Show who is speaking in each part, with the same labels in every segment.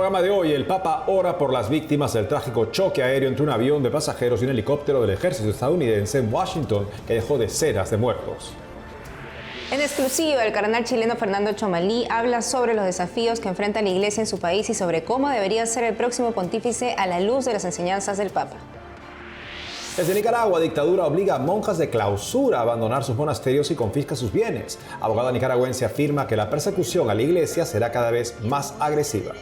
Speaker 1: programa de hoy, el Papa ora por las víctimas del trágico choque aéreo entre un avión de pasajeros y un helicóptero del ejército estadounidense en Washington que dejó decenas de muertos.
Speaker 2: En exclusiva, el cardenal chileno Fernando Chomalí habla sobre los desafíos que enfrenta la Iglesia en su país y sobre cómo debería ser el próximo pontífice a la luz de las enseñanzas del Papa.
Speaker 1: Desde Nicaragua, dictadura obliga a monjas de clausura a abandonar sus monasterios y confisca sus bienes. Abogada nicaragüense afirma que la persecución a la Iglesia será cada vez más agresiva.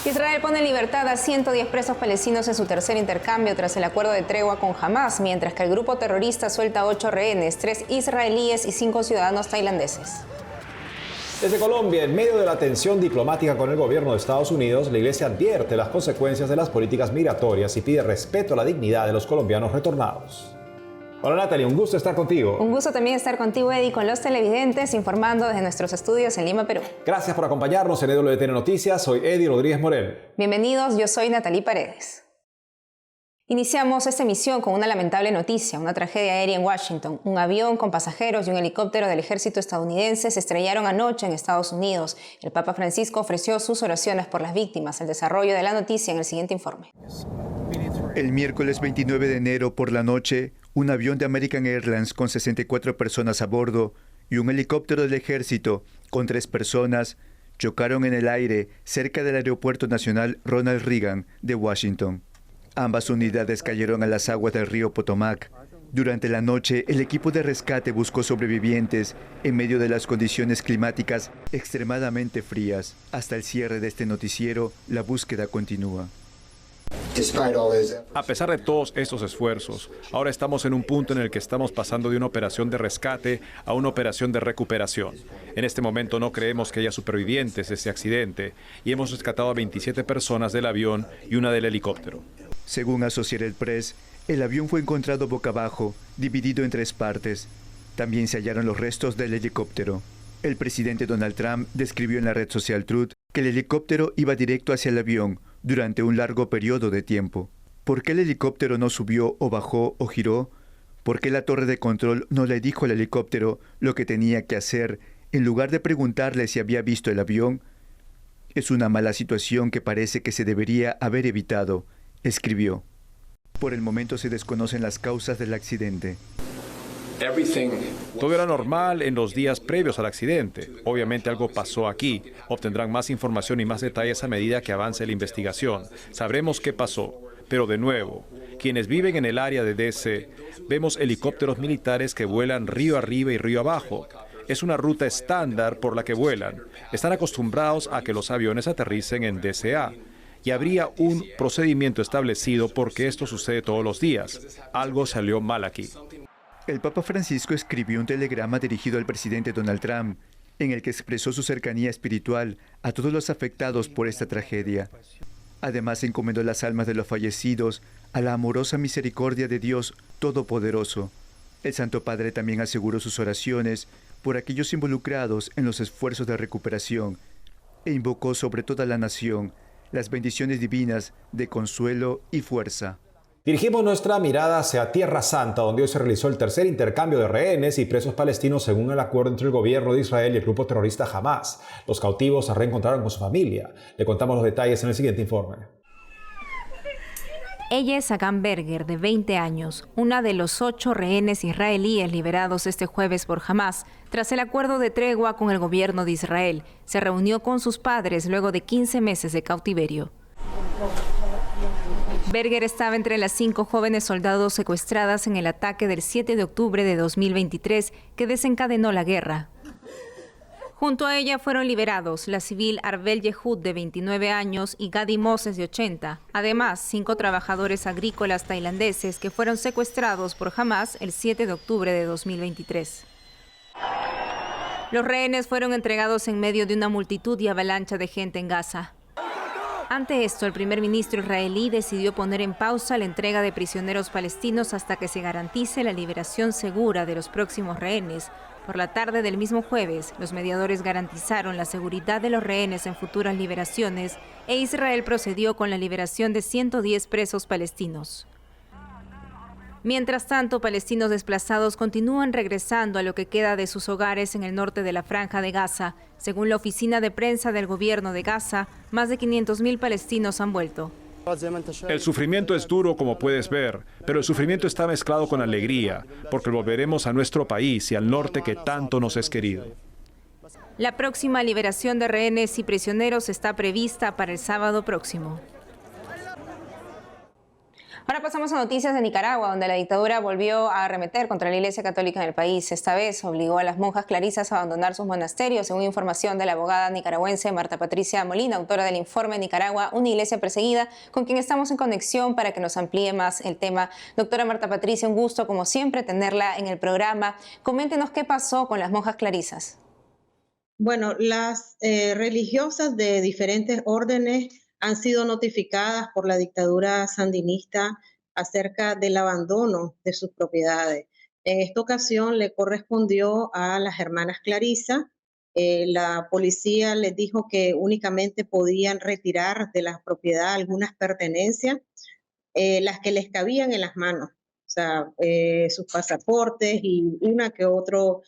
Speaker 2: Israel pone en libertad a 110 presos palestinos en su tercer intercambio tras el acuerdo de tregua con Hamás, mientras que el grupo terrorista suelta 8 rehenes, 3 israelíes y 5 ciudadanos tailandeses.
Speaker 1: Desde Colombia, en medio de la tensión diplomática con el gobierno de Estados Unidos, la Iglesia advierte las consecuencias de las políticas migratorias y pide respeto a la dignidad de los colombianos retornados. Hola Natalie, un gusto estar contigo.
Speaker 2: Un gusto también estar contigo, Eddie, con los televidentes, informando desde nuestros estudios en Lima, Perú.
Speaker 1: Gracias por acompañarnos en EWTN Noticias. Soy Eddie Rodríguez Morel.
Speaker 2: Bienvenidos, yo soy Natalie Paredes. Iniciamos esta emisión con una lamentable noticia, una tragedia aérea en Washington. Un avión con pasajeros y un helicóptero del ejército estadounidense se estrellaron anoche en Estados Unidos. El Papa Francisco ofreció sus oraciones por las víctimas. El desarrollo de la noticia en el siguiente informe.
Speaker 3: El miércoles 29 de enero por la noche, un avión de American Airlines con 64 personas a bordo y un helicóptero del ejército con 3 personas chocaron en el aire cerca del Aeropuerto Nacional Ronald Reagan de Washington. Ambas unidades cayeron a las aguas del río Potomac. Durante la noche, el equipo de rescate buscó sobrevivientes en medio de las condiciones climáticas extremadamente frías. Hasta el cierre de este noticiero, la búsqueda continúa.
Speaker 4: A pesar de todos estos esfuerzos, ahora estamos en un punto en el que estamos pasando de una operación de rescate a una operación de recuperación. En este momento no creemos que haya supervivientes de este accidente y hemos rescatado a 27 personas del avión y una del helicóptero.
Speaker 3: Según Associated Press, el avión fue encontrado boca abajo, dividido en 3 partes. También se hallaron los restos del helicóptero. El presidente Donald Trump describió en la red social Truth que el helicóptero iba directo hacia el avión durante un largo periodo de tiempo. ¿Por qué el helicóptero no subió o bajó o giró? ¿Por qué la torre de control no le dijo al helicóptero lo que tenía que hacer en lugar de preguntarle si había visto el avión? Es una mala situación que parece que se debería haber evitado, escribió. Por el momento se desconocen las causas del accidente.
Speaker 4: Todo era normal en los días previos al accidente. Obviamente algo pasó aquí. Obtendrán más información y más detalles a medida que avance la investigación. Sabremos qué pasó. Pero de nuevo, quienes viven en el área de DC, vemos helicópteros militares que vuelan río arriba y río abajo. Es una ruta estándar por la que vuelan. Están acostumbrados a que los aviones aterricen en DCA. Y habría un procedimiento establecido porque esto sucede todos los días. Algo salió mal aquí.
Speaker 3: El Papa Francisco escribió un telegrama dirigido al presidente Donald Trump, en el que expresó su cercanía espiritual a todos los afectados por esta tragedia. Además, encomendó las almas de los fallecidos a la amorosa misericordia de Dios Todopoderoso. El Santo Padre también aseguró sus oraciones por aquellos involucrados en los esfuerzos de recuperación e invocó sobre toda la nación las bendiciones divinas de consuelo y fuerza.
Speaker 1: Dirigimos nuestra mirada hacia Tierra Santa, donde hoy se realizó el tercer intercambio de rehenes y presos palestinos según el acuerdo entre el gobierno de Israel y el grupo terrorista Hamás. Los cautivos se reencontraron con su familia. Le contamos los detalles en el siguiente informe.
Speaker 2: Ella es Agam Berger, de 20 años, una de los 8 rehenes israelíes liberados este jueves por Hamás. Tras el acuerdo de tregua con el gobierno de Israel, se reunió con sus padres luego de 15 meses de cautiverio. Berger estaba entre las 5 jóvenes soldados secuestradas en el ataque del 7 de octubre de 2023 que desencadenó la guerra. Junto a ella fueron liberados la civil Arbel Yehud, de 29 años, y Gadi Moses, de 80. Además, 5 trabajadores agrícolas tailandeses que fueron secuestrados por Hamás el 7 de octubre de 2023. Los rehenes fueron entregados en medio de una multitud y avalancha de gente en Gaza. Ante esto, el primer ministro israelí decidió poner en pausa la entrega de prisioneros palestinos hasta que se garantice la liberación segura de los próximos rehenes. Por la tarde del mismo jueves, los mediadores garantizaron la seguridad de los rehenes en futuras liberaciones e Israel procedió con la liberación de 110 presos palestinos. Mientras tanto, palestinos desplazados continúan regresando a lo que queda de sus hogares en el norte de la Franja de Gaza. Según la oficina de prensa del gobierno de Gaza, más de 500.000 palestinos han vuelto.
Speaker 4: El sufrimiento es duro, como puedes ver, pero el sufrimiento está mezclado con alegría, porque volveremos a nuestro país y al norte que tanto nos es querido.
Speaker 2: La próxima liberación de rehenes y prisioneros está prevista para el sábado próximo. Ahora pasamos a noticias de Nicaragua, donde la dictadura volvió a arremeter contra la Iglesia Católica en el país. Esta vez obligó a las monjas clarisas a abandonar sus monasterios, según información de la abogada nicaragüense Marta Patricia Molina, autora del informe Nicaragua, una iglesia perseguida, con quien estamos en conexión para que nos amplíe más el tema. Doctora Marta Patricia, un gusto, como siempre, tenerla en el programa. Coméntenos qué pasó con las monjas clarisas.
Speaker 5: Bueno, las religiosas de diferentes órdenes han sido notificadas por la dictadura sandinista acerca del abandono de sus propiedades. En esta ocasión le correspondió a las hermanas Clarisa. La policía les dijo que únicamente podían retirar de la propiedad algunas pertenencias, las que les cabían en las manos, o sea, sus pasaportes y una que otro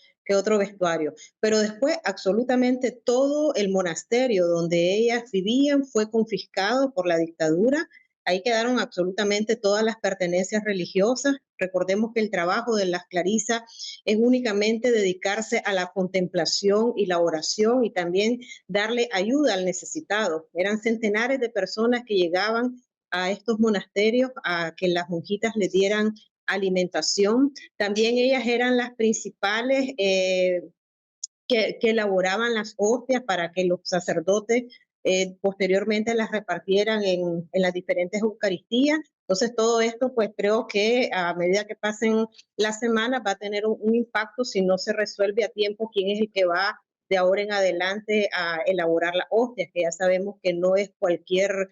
Speaker 5: vestuario. Pero después absolutamente todo el monasterio donde ellas vivían fue confiscado por la dictadura. Ahí quedaron absolutamente todas las pertenencias religiosas. Recordemos que el trabajo de las clarisas es únicamente dedicarse a la contemplación y la oración y también darle ayuda al necesitado. Eran centenares de personas que llegaban a estos monasterios a que las monjitas les dieran alimentación. También ellas eran las principales que elaboraban las hostias para que los sacerdotes posteriormente las repartieran en las diferentes eucaristías. Entonces todo esto pues creo que a medida que pasen las semanas va a tener un impacto si no se resuelve a tiempo quién es el que va de ahora en adelante a elaborar las hostias, que ya sabemos que no es cualquier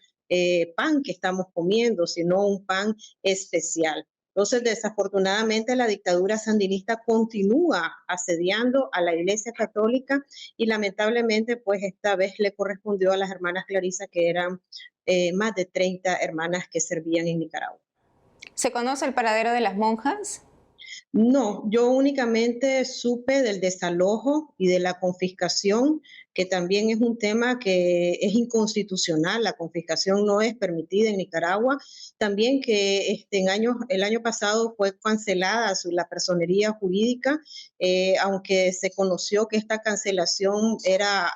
Speaker 5: pan que estamos comiendo, sino un pan especial. Entonces, desafortunadamente, la dictadura sandinista continúa asediando a la Iglesia Católica y lamentablemente, pues esta vez le correspondió a las hermanas Clarisa, que eran más de 30 hermanas que servían en Nicaragua.
Speaker 2: ¿Se conoce el paradero de las monjas?
Speaker 5: No, yo únicamente supe del desalojo y de la confiscación, que también es un tema que es inconstitucional. La confiscación no es permitida en Nicaragua. También que el año pasado fue cancelada la personería jurídica, aunque se conoció que esta cancelación era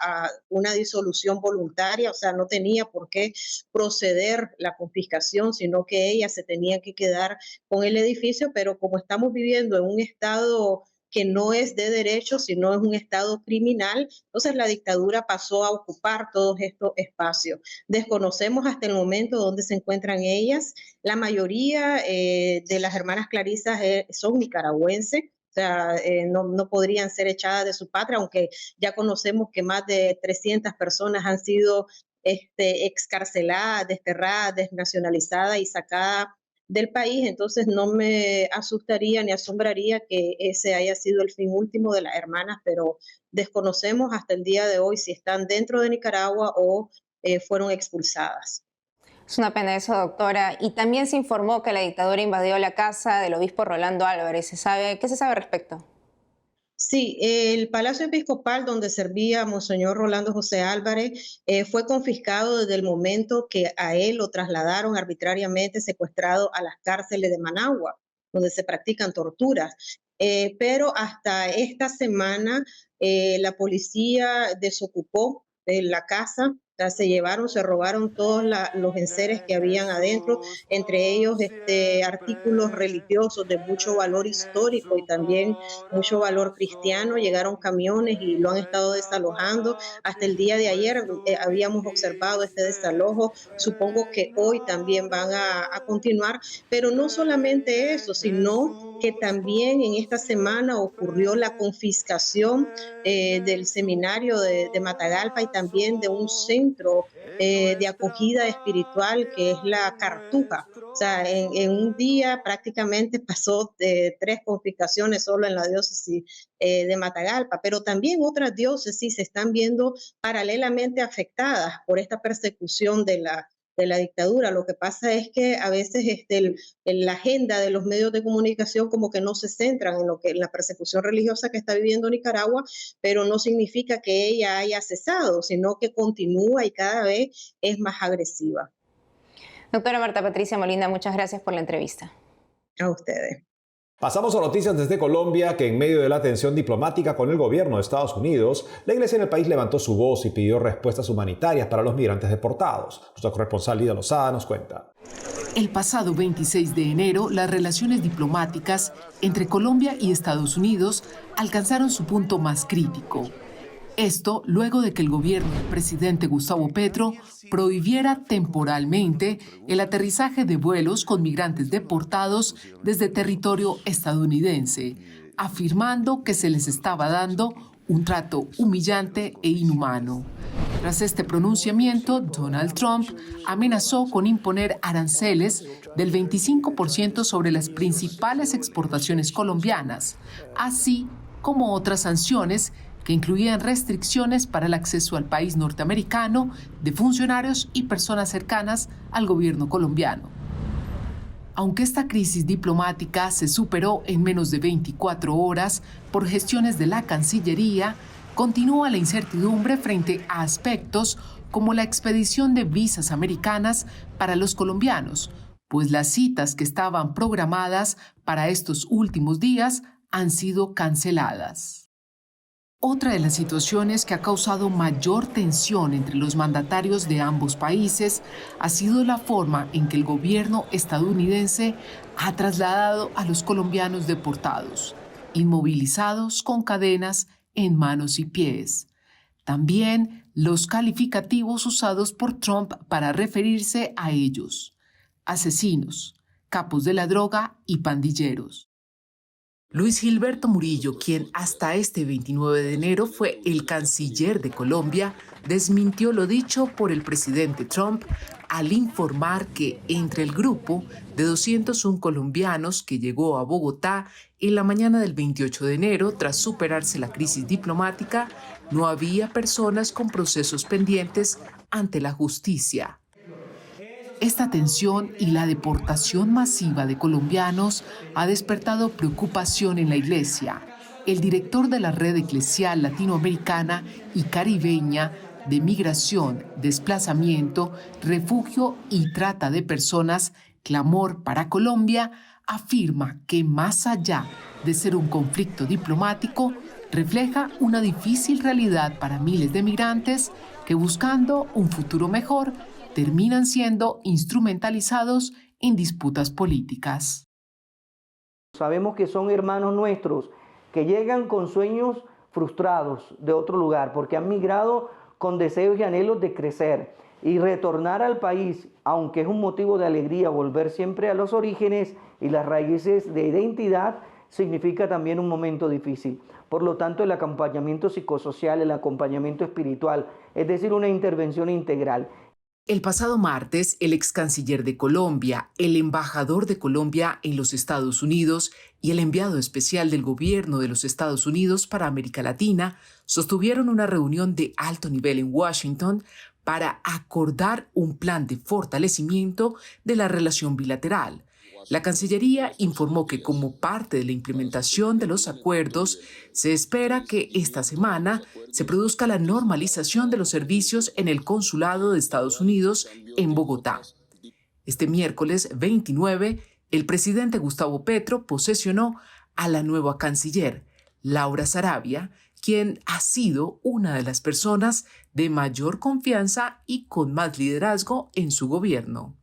Speaker 5: una disolución voluntaria, o sea, no tenía por qué proceder la confiscación, sino que ella se tenía que quedar con el edificio, pero como estamos viviendo en un estado que no es de derecho, sino es un estado criminal, entonces la dictadura pasó a ocupar todos estos espacios. Desconocemos hasta el momento dónde se encuentran ellas. La mayoría de las hermanas clarisas son nicaragüenses, o sea, no podrían ser echadas de su patria, aunque ya conocemos que más de 300 personas han sido excarceladas, desterradas, desnacionalizadas y sacadas del país. Entonces no me asustaría ni asombraría que ese haya sido el fin último de las hermanas, pero desconocemos hasta el día de hoy si están dentro de Nicaragua o fueron expulsadas.
Speaker 2: Es una pena eso, doctora. Y también se informó que la dictadura invadió la casa del obispo Rolando Álvarez. ¿Qué se sabe al respecto?
Speaker 5: Sí, el Palacio Episcopal donde servía Monseñor Rolando José Álvarez fue confiscado desde el momento que a él lo trasladaron arbitrariamente secuestrado a las cárceles de Managua, donde se practican torturas. Pero hasta esta semana la policía desocupó la casa. O sea, se robaron todos los enseres que habían adentro, entre ellos artículos religiosos de mucho valor histórico y también mucho valor cristiano. Llegaron camiones y lo han estado desalojando. Hasta el día de ayer habíamos observado este desalojo. Supongo que hoy también van a continuar, pero no solamente eso, sino que también en esta semana ocurrió la confiscación del seminario de Matagalpa y también de un centro de acogida espiritual que es la Cartuja. O sea, en un día prácticamente pasó de 3 confiscaciones solo en la diócesis de Matagalpa, pero también otras diócesis se están viendo paralelamente afectadas por esta persecución de de la dictadura. Lo que pasa es que a veces la agenda de los medios de comunicación como que no se centran en la persecución religiosa que está viviendo Nicaragua, pero no significa que ella haya cesado, sino que continúa y cada vez es más agresiva.
Speaker 2: Doctora Marta Patricia Molina, muchas gracias por la entrevista.
Speaker 5: A ustedes.
Speaker 1: Pasamos a noticias desde Colombia, que en medio de la tensión diplomática con el gobierno de Estados Unidos, la iglesia en el país levantó su voz y pidió respuestas humanitarias para los migrantes deportados. Nuestra corresponsal Lida Lozada nos cuenta.
Speaker 6: El pasado 26 de enero, las relaciones diplomáticas entre Colombia y Estados Unidos alcanzaron su punto más crítico. Esto luego de que el gobierno del presidente Gustavo Petro prohibiera temporalmente el aterrizaje de vuelos con migrantes deportados desde territorio estadounidense, afirmando que se les estaba dando un trato humillante e inhumano. Tras este pronunciamiento, Donald Trump amenazó con imponer aranceles del 25% sobre las principales exportaciones colombianas, así como otras sanciones que incluían restricciones para el acceso al país norteamericano de funcionarios y personas cercanas al gobierno colombiano. Aunque esta crisis diplomática se superó en menos de 24 horas por gestiones de la Cancillería, continúa la incertidumbre frente a aspectos como la expedición de visas americanas para los colombianos, pues las citas que estaban programadas para estos últimos días han sido canceladas. Otra de las situaciones que ha causado mayor tensión entre los mandatarios de ambos países ha sido la forma en que el gobierno estadounidense ha trasladado a los colombianos deportados, inmovilizados con cadenas en manos y pies. También los calificativos usados por Trump para referirse a ellos: asesinos, capos de la droga y pandilleros. Luis Gilberto Murillo, quien hasta este 29 de enero fue el canciller de Colombia, desmintió lo dicho por el presidente Trump al informar que entre el grupo de 201 colombianos que llegó a Bogotá en la mañana del 28 de enero tras superarse la crisis diplomática, no había personas con procesos pendientes ante la justicia. Esta tensión y la deportación masiva de colombianos ha despertado preocupación en la Iglesia. El director de la Red Eclesial Latinoamericana y Caribeña de Migración, Desplazamiento, Refugio y Trata de Personas, Clamor para Colombia, afirma que más allá de ser un conflicto diplomático, refleja una difícil realidad para miles de migrantes que, buscando un futuro mejor, terminan siendo instrumentalizados en disputas políticas.
Speaker 7: Sabemos que son hermanos nuestros que llegan con sueños frustrados de otro lugar porque han migrado con deseos y anhelos de crecer y retornar al país, aunque es un motivo de alegría volver siempre a los orígenes y las raíces de identidad, significa también un momento difícil. Por lo tanto, el acompañamiento psicosocial, el acompañamiento espiritual, es decir, una intervención integral.
Speaker 6: El pasado martes, el ex canciller de Colombia, el embajador de Colombia en los Estados Unidos y el enviado especial del gobierno de los Estados Unidos para América Latina sostuvieron una reunión de alto nivel en Washington para acordar un plan de fortalecimiento de la relación bilateral. La Cancillería informó que como parte de la implementación de los acuerdos, se espera que esta semana se produzca la normalización de los servicios en el Consulado de Estados Unidos en Bogotá. Este miércoles 29, el presidente Gustavo Petro posesionó a la nueva canciller, Laura Sarabia, quien ha sido una de las personas de mayor confianza y con más liderazgo en su gobierno.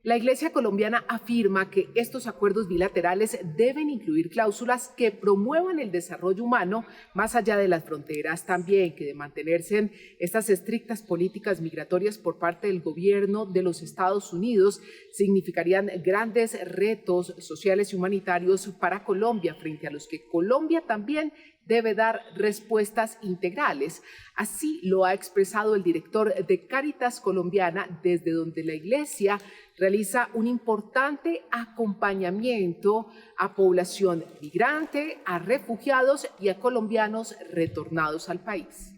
Speaker 6: La Iglesia colombiana afirma que estos acuerdos bilaterales deben incluir cláusulas que promuevan el desarrollo humano más allá de las fronteras, también que de mantenerse estas estrictas políticas migratorias por parte del gobierno de los Estados Unidos significarían grandes retos sociales y humanitarios para Colombia, frente a los que Colombia también debe dar respuestas integrales. Así lo ha expresado el director de Cáritas Colombiana, desde donde la Iglesia realiza un importante acompañamiento a población migrante, a refugiados y a colombianos retornados al país.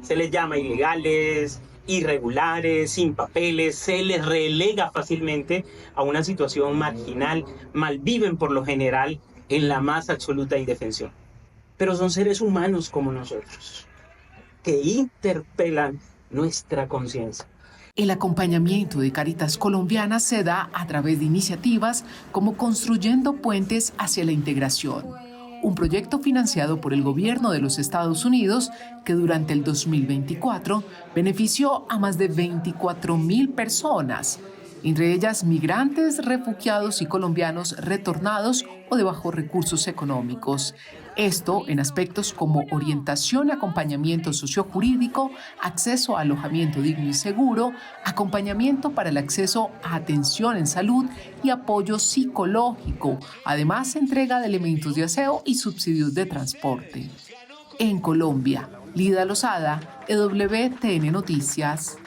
Speaker 8: Se les llama ilegales, irregulares, sin papeles, se les relega fácilmente a una situación marginal, malviven por lo general en la más absoluta indefensión. Pero son seres humanos como nosotros, que interpelan nuestra conciencia.
Speaker 6: El acompañamiento de Cáritas Colombiana se da a través de iniciativas como Construyendo Puentes hacia la Integración, un proyecto financiado por el gobierno de los Estados Unidos que durante el 2024 benefició a más de 24,000 personas, entre ellas migrantes, refugiados y colombianos retornados o de bajos recursos económicos. Esto en aspectos como orientación y acompañamiento sociojurídico, acceso a alojamiento digno y seguro, acompañamiento para el acceso a atención en salud y apoyo psicológico, además entrega de elementos de aseo y subsidios de transporte. En Colombia, Lida Lozada, EWTN Noticias.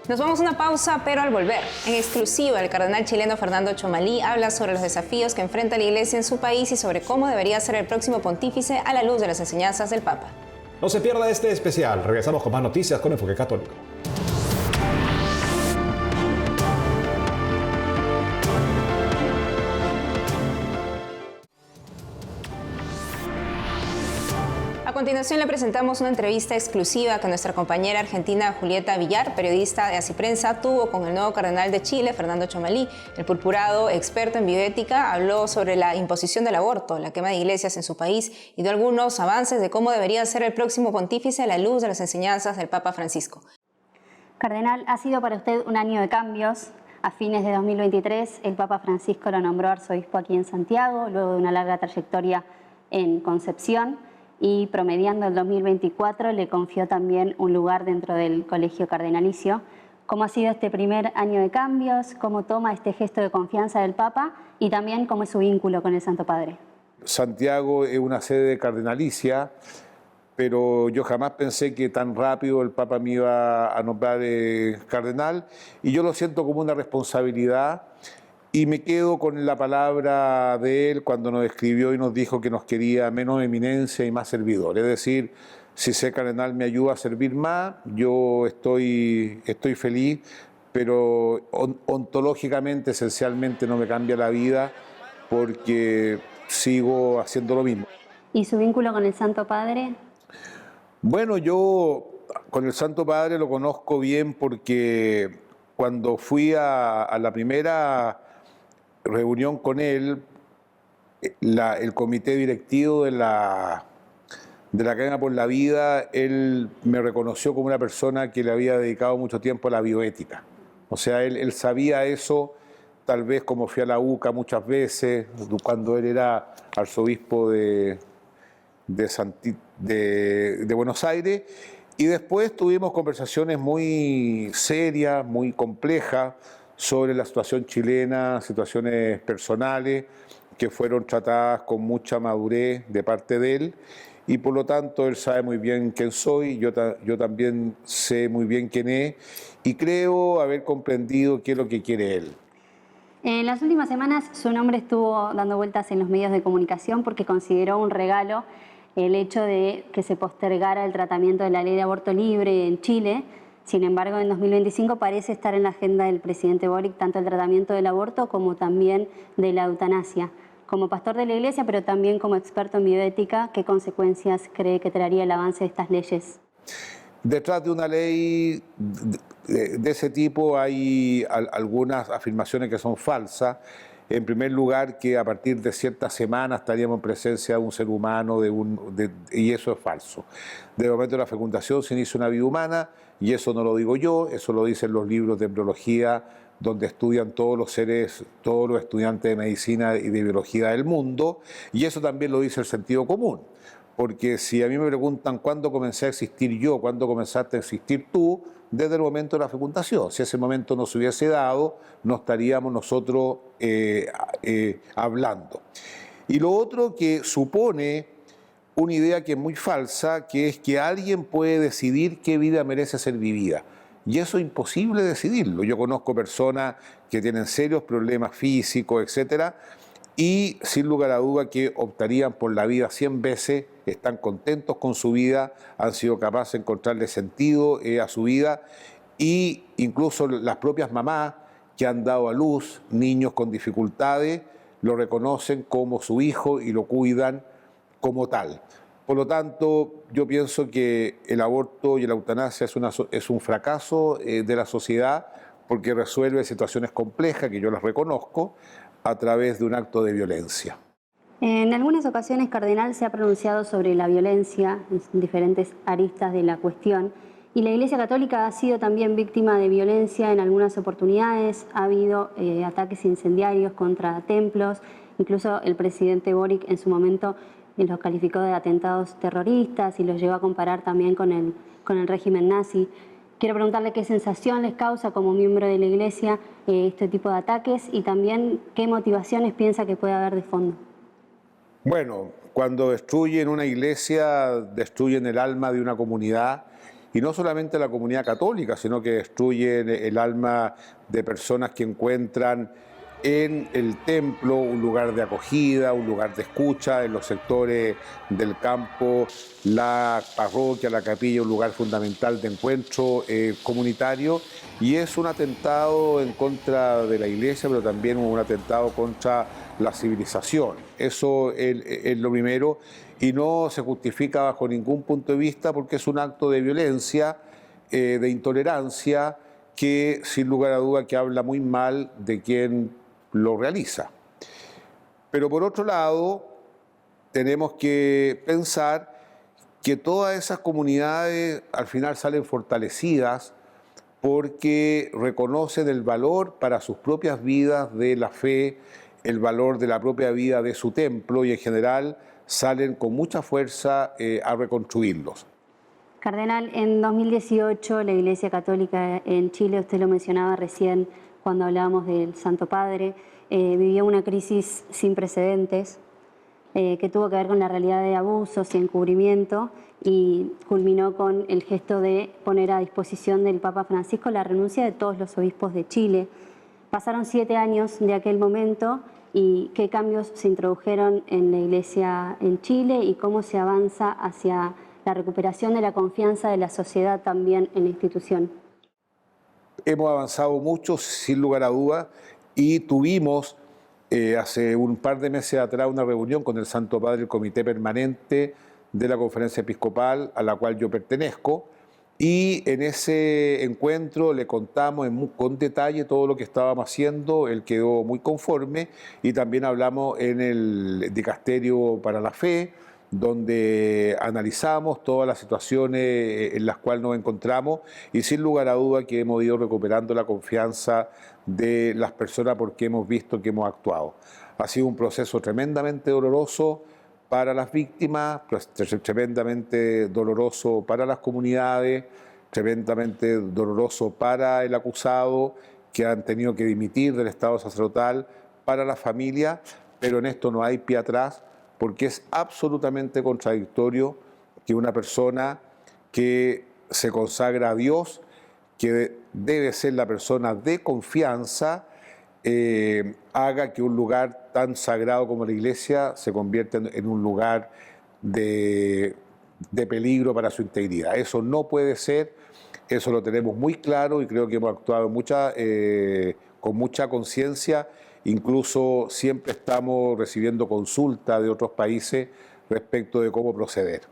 Speaker 2: Nos vamos a una pausa, pero al volver, en exclusiva, el cardenal chileno Fernando Chomalí habla sobre los desafíos que enfrenta la Iglesia en su país y sobre cómo debería ser el próximo pontífice a la luz de las enseñanzas del Papa.
Speaker 1: No se pierda este especial. Regresamos con más noticias con Enfoque Católico.
Speaker 2: A continuación le presentamos una entrevista exclusiva que nuestra compañera argentina Julieta Villar, periodista de Así Prensa, tuvo con el nuevo cardenal de Chile, Fernando Chomalí. El purpurado, experto en bioética, habló sobre la imposición del aborto, la quema de iglesias en su país y dio algunos avances de cómo debería ser el próximo pontífice a la luz de las enseñanzas del Papa Francisco.
Speaker 9: Cardenal, ha sido para usted un año de cambios. A fines de 2023, el Papa Francisco lo nombró arzobispo aquí en Santiago, luego de una larga trayectoria en Concepción. Y promediando el 2024 le confió también un lugar dentro del colegio cardenalicio. ¿Cómo ha sido este primer año de cambios? ¿Cómo toma este gesto de confianza del Papa? Y también cómo es su vínculo con el Santo Padre.
Speaker 10: Santiago es una sede cardenalicia, pero yo jamás pensé que tan rápido el Papa me iba a nombrar cardenal, y yo lo siento como una responsabilidad. Y me quedo con la palabra de él cuando nos escribió y nos dijo que nos quería menos eminencia y más servidor. Es decir, si ser cardenal me ayuda a servir más, yo estoy feliz, pero ontológicamente, esencialmente no me cambia la vida porque sigo haciendo lo mismo.
Speaker 9: ¿Y su vínculo con el Santo Padre?
Speaker 10: Bueno, yo con el Santo Padre lo conozco bien porque cuando fui a la primera reunión con él, el comité directivo de la Cadena por la Vida, él me reconoció como una persona que le había dedicado mucho tiempo a la bioética. O sea, él sabía eso, tal vez como fui a la UCA muchas veces, cuando él era arzobispo de Buenos Aires, y después tuvimos conversaciones muy serias, muy complejas, sobre la situación chilena, situaciones personales que fueron tratadas con mucha madurez de parte de él, y por lo tanto él sabe muy bien quién soy, yo también sé muy bien quién es, y creo haber comprendido qué es lo que quiere él.
Speaker 9: En las últimas semanas su nombre estuvo dando vueltas en los medios de comunicación porque consideró un regalo el hecho de que se postergara el tratamiento de la ley de aborto libre en Chile. Sin embargo, en 2025 parece estar en la agenda del presidente Boric tanto el tratamiento del aborto como también de la eutanasia. Como pastor de la Iglesia, pero también como experto en bioética, ¿qué consecuencias cree que traería el avance de estas leyes?
Speaker 10: Detrás de una ley de ese tipo hay algunas afirmaciones que son falsas. En primer lugar, que a partir de ciertas semanas estaríamos en presencia de un ser humano, y eso es falso. Desde el momento de la fecundación se inicia una vida humana, y eso no lo digo yo, eso lo dicen los libros de embriología, donde estudian todos los estudiantes de medicina y de biología del mundo, y eso también lo dice el sentido común. Porque si a mí me preguntan cuándo comencé a existir yo, cuándo comenzaste a existir tú, desde el momento de la fecundación. Si ese momento no se hubiese dado, no estaríamos nosotros hablando. Y lo otro que supone una idea que es muy falsa, que es que alguien puede decidir qué vida merece ser vivida. Y eso es imposible decidirlo. Yo conozco personas que tienen serios problemas físicos, etcétera, y sin lugar a duda que optarían por la vida 100 veces, están contentos con su vida, han sido capaces de encontrarle sentido a su vida, y incluso las propias mamás que han dado a luz niños con dificultades lo reconocen como su hijo y lo cuidan como tal. Por lo tanto, yo pienso que el aborto y la eutanasia es un fracaso de la sociedad, porque resuelve situaciones complejas, que yo las reconozco, a través de un acto de violencia.
Speaker 9: En algunas ocasiones, Cardenal, se ha pronunciado sobre la violencia en diferentes aristas de la cuestión, y la Iglesia Católica ha sido también víctima de violencia en algunas oportunidades. Ha habido ataques incendiarios contra templos, incluso el presidente Boric en su momento los calificó de atentados terroristas y los llegó a comparar también con el régimen nazi. Quiero preguntarle qué sensación les causa como miembro de la Iglesia este tipo de ataques, y también qué motivaciones piensa que puede haber de fondo.
Speaker 10: Bueno, cuando destruyen una iglesia, destruyen el alma de una comunidad, y no solamente la comunidad católica, sino que destruyen el alma de personas que encuentran en el templo un lugar de acogida, un lugar de escucha, en los sectores del campo, la parroquia, la capilla, un lugar fundamental de encuentro comunitario, y es un atentado en contra de la iglesia, pero también un atentado contra la civilización. Eso es lo primero, y no se justifica bajo ningún punto de vista, porque es un acto de violencia, de intolerancia, que sin lugar a duda que habla muy mal de quien lo realiza. Pero por otro lado, tenemos que pensar que todas esas comunidades al final salen fortalecidas porque reconocen el valor para sus propias vidas de la fe, el valor de la propia vida de su templo, y en general salen con mucha fuerza a reconstruirlos.
Speaker 9: Cardenal, en 2018 la Iglesia Católica en Chile, usted lo mencionaba recién cuando hablábamos del Santo Padre, vivió una crisis sin precedentes que tuvo que ver con la realidad de abusos y encubrimiento, y culminó con el gesto de poner a disposición del Papa Francisco la renuncia de todos los obispos de Chile. Pasaron 7 años de aquel momento, y qué cambios se introdujeron en la Iglesia en Chile y cómo se avanza hacia la recuperación de la confianza de la sociedad también en la institución.
Speaker 10: Hemos avanzado mucho, sin lugar a dudas, y tuvimos hace un par de meses atrás una reunión con el Santo Padre, el Comité Permanente de la Conferencia Episcopal, a la cual yo pertenezco, y en ese encuentro le contamos con detalle todo lo que estábamos haciendo. Él quedó muy conforme, y también hablamos en el Dicasterio para la Fe, donde analizamos todas las situaciones en las cuales nos encontramos, y sin lugar a duda que hemos ido recuperando la confianza de las personas porque hemos visto que hemos actuado. Ha sido un proceso tremendamente doloroso para las víctimas, tremendamente doloroso para las comunidades, tremendamente doloroso para el acusado, que han tenido que dimitir del estado sacerdotal, para la familia, pero en esto no hay pie atrás, porque es absolutamente contradictorio que una persona que se consagra a Dios, que debe ser la persona de confianza, haga que un lugar tan sagrado como la iglesia se convierta en un lugar de peligro para su integridad. Eso no puede ser, eso lo tenemos muy claro, y creo que hemos actuado con mucha conciencia. Incluso siempre estamos recibiendo consultas de otros países respecto de cómo proceder.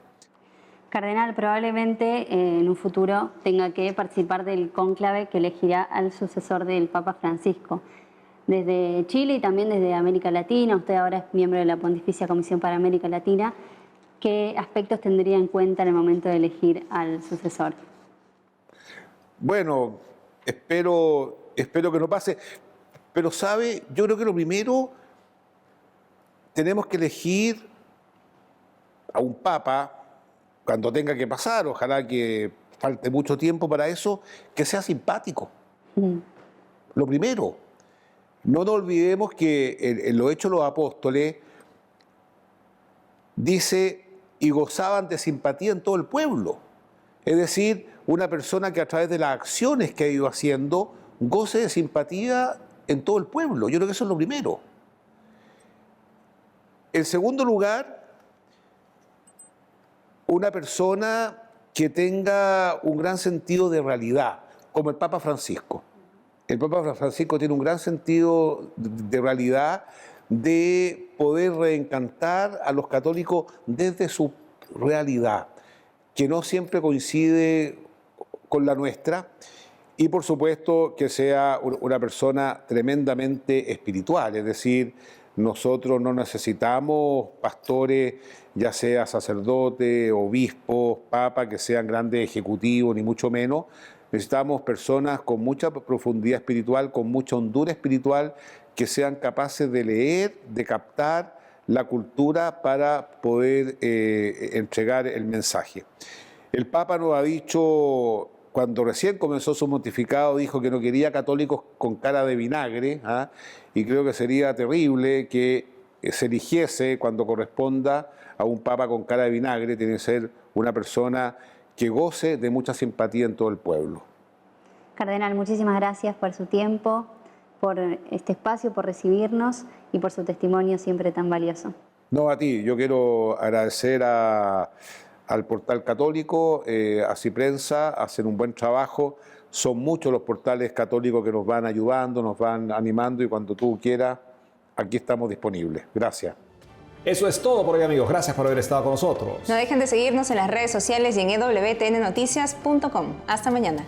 Speaker 9: Cardenal, probablemente en un futuro tenga que participar del cónclave que elegirá al sucesor del Papa Francisco. Desde Chile y también desde América Latina, usted ahora es miembro de la Pontificia Comisión para América Latina, ¿qué aspectos tendría en cuenta en el momento de elegir al sucesor?
Speaker 10: Bueno, espero que no pase, pero sabe, yo creo que lo primero, tenemos que elegir a un papa, cuando tenga que pasar, ojalá que falte mucho tiempo para eso, que sea simpático. Lo primero. No nos olvidemos que en los Hechos de los Apóstoles dice, y gozaban de simpatía en todo el pueblo. Es decir, una persona que a través de las acciones que ha ido haciendo, goce de simpatía en todo el pueblo. Yo creo que eso es lo primero. En segundo lugar, una persona que tenga un gran sentido de realidad, como el Papa Francisco. El Papa Francisco tiene un gran sentido de realidad, de poder reencantar a los católicos desde su realidad, que no siempre coincide con la nuestra, y por supuesto que sea una persona tremendamente espiritual, es decir, nosotros no necesitamos pastores, ya sea sacerdotes, obispos, papas, que sean grandes ejecutivos, ni mucho menos. Necesitamos personas con mucha profundidad espiritual, con mucha hondura espiritual, que sean capaces de leer, de captar la cultura para poder entregar el mensaje. El Papa nos ha dicho, cuando recién comenzó su pontificado, dijo que no quería católicos con cara de vinagre, ¿ah? Y creo que sería terrible que se eligiese cuando corresponda a un Papa con cara de vinagre. Tiene que ser una persona que goce de mucha simpatía en todo el pueblo.
Speaker 9: Cardenal, muchísimas gracias por su tiempo, por este espacio, por recibirnos y por su testimonio siempre tan valioso.
Speaker 10: No, a ti. Yo quiero agradecer al Portal Católico, a Ciprensa, hacen un buen trabajo. Son muchos los portales católicos que nos van ayudando, nos van animando, y cuando tú quieras, aquí estamos disponibles. Gracias.
Speaker 1: Eso es todo por hoy, amigos. Gracias por haber estado con nosotros.
Speaker 2: No dejen de seguirnos en las redes sociales y en ewtnnoticias.com. Hasta mañana.